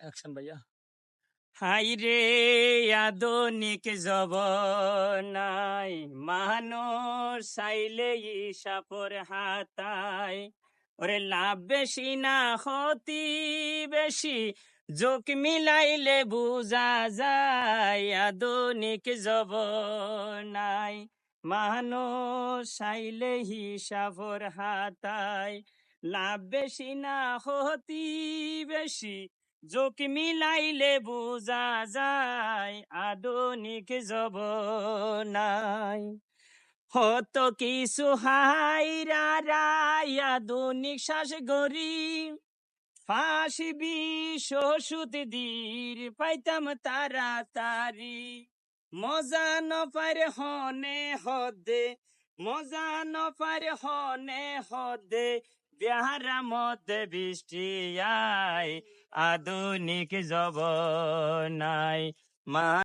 Action ভাইয়া। High রে আধুনিক জবনাই মানুষ চাইলে সাপর হাতায় ওরে লাভ বেশি না হতি বেশি যোগ মিলাইলে বুঝা যায় আধুনিক জবনাই মানুষ চাইলে হিসাবর হাতায় লাভ বেশি না হতি বেশি যোগ মিলাইলে বুঝা যায় আধুনিক জবনাই হত কিছু হাইরা রায় আধুনিক শ্বাস গরি ফাঁসি বিষ ওষুধ দীর পাইতাম তাড়াতাড়ি মজা নপারে হনে হদে মজা নপারে হনে হদে বিহারা মধ্যে বৃষ্টি আয় আধুনিক জবনাই মা